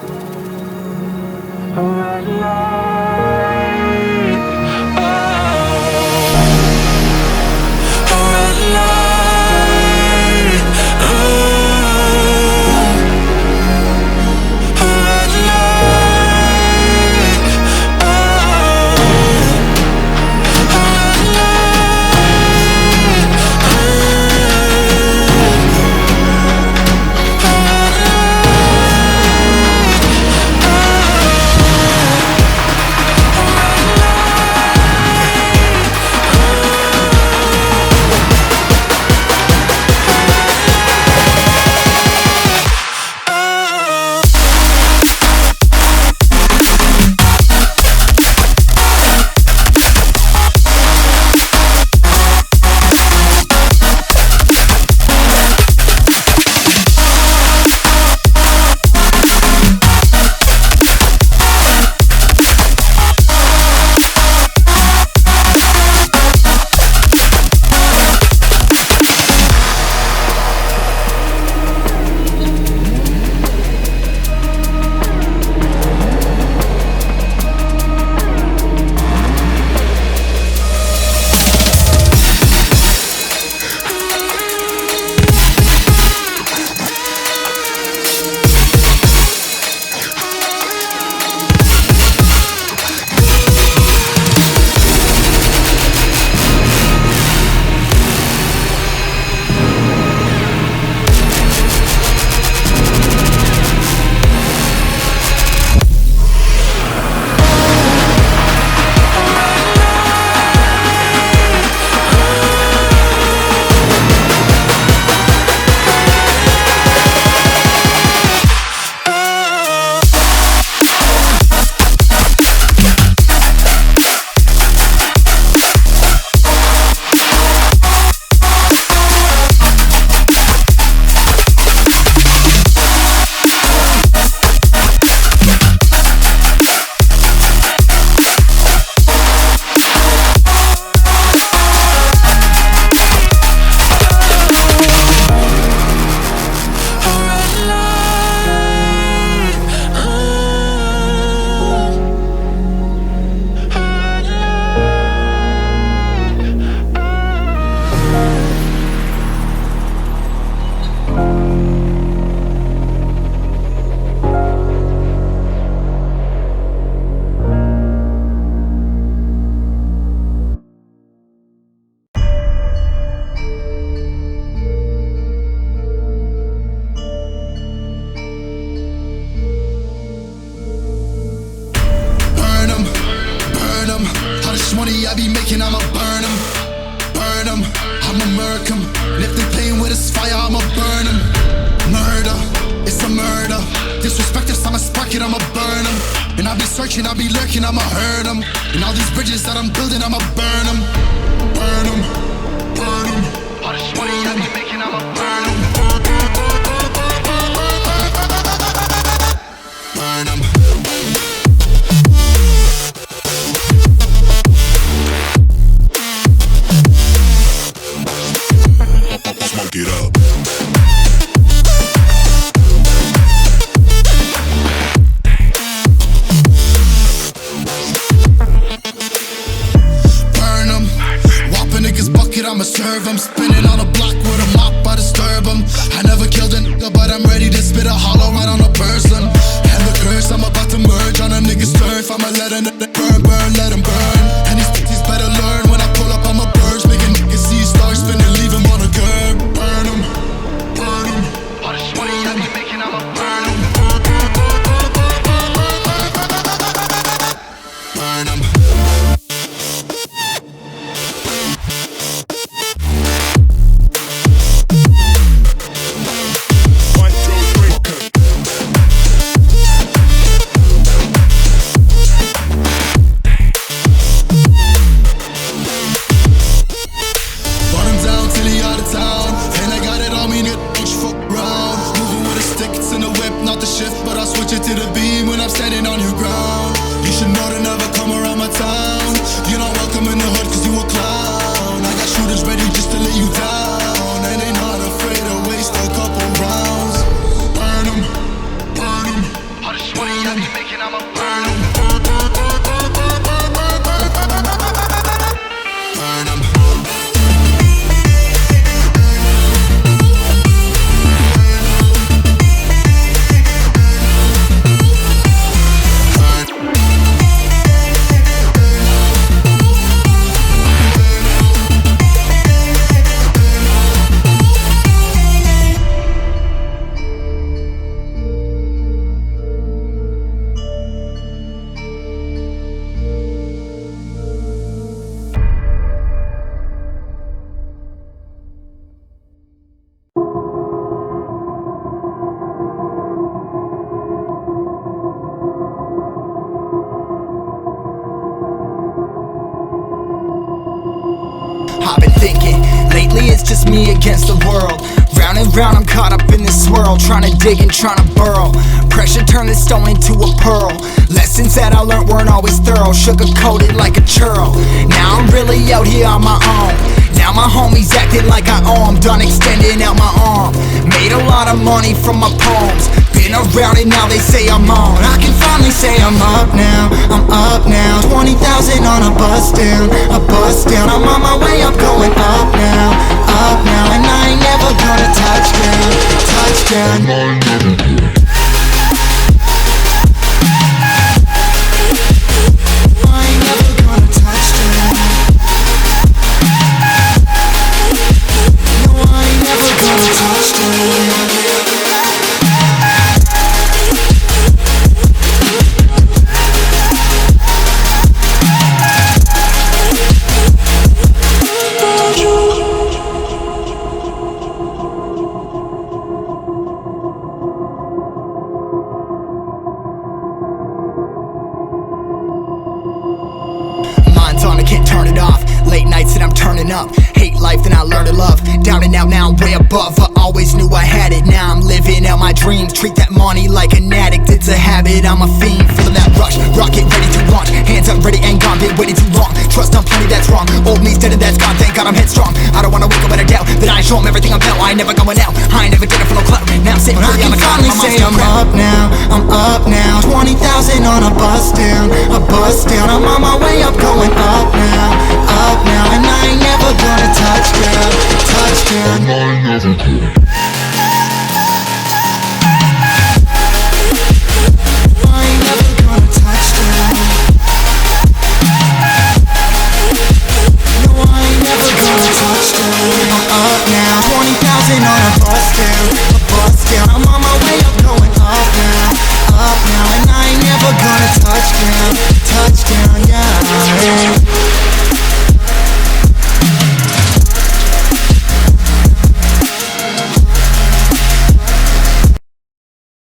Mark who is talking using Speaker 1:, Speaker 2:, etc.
Speaker 1: A red light, oh, a red light, oh, a red light, oh, a red
Speaker 2: money I be making, I'ma burn them, I'ma murk them. And if they playing with this fire, I'ma burn them. Murder, it's a murder. Disrespect if I'ma spark it, I'ma burn them. And I be searching, I be lurking, I'ma hurt them. And all these bridges that I'm building, I'ma burn them. Burn them, burn them. All this money I be making, I'ma burn them. Burn them. Smoke it up. Burn 'em. Whop a nigga's bucket, I'ma serve 'em. Spinning on a block with a mop, I disturb 'em. I never killed a nigga, but I'm ready to spit a hollow right on a person. And the curse, I'm about to merge on a nigga's turf. I'ma let a nigga burn, burn, let him burn. And these bitches better learn when I pull up on my birds. Make a nigga see stars spinning, leave him on a curb. Burn 'em, burn 'em. All this money I be making, I'ma burn 'em. Burn 'em.
Speaker 3: just me against the world. Round and round I'm caught up in this swirl, trying to dig and trying to burrow. Pressure turned this stone into a pearl. Lessons that I learned weren't always thorough, sugar-coated like a churl. Now I'm really out here on my own. Now my homies acting like I owe 'em, done extending out my arm. Made a lot of money from my poems, been around it, now they say I'm on. I can finally say I'm up now, I'm up now. 20,000 on a bus down, a bus down. I'm on my way up, going up now, and I ain't never gonna touch down, touch down. Mind's on, I can't turn it off. Late nights and I'm turning up. Hate life, then I learn to love. Down and out, now I'm way above. I always knew I had it, now I'm living out my dreams. Treat that money like an addict, it's a habit, I'm a fiend. Feeling that rush, rocket ready to launch. Hands up, ready and gone, been waiting too long. Trust on plenty, that's wrong. Old me's dead and that's gone, thank God I'm headstrong. I don't wanna wake up with a doubt that I show 'em everything I'm about. I ain't never going out, I ain't never did it for no clout. Now I'm sitting pretty on the ground, say I'm up now, I'm up now. 20,000 on a bus down, a bus down. I'm on my way up, going up now, and I ain't never gonna touch down, touch down. I ain't never gonna touch down. No, I ain't never gonna touch down. I'm up now, 20,000 on a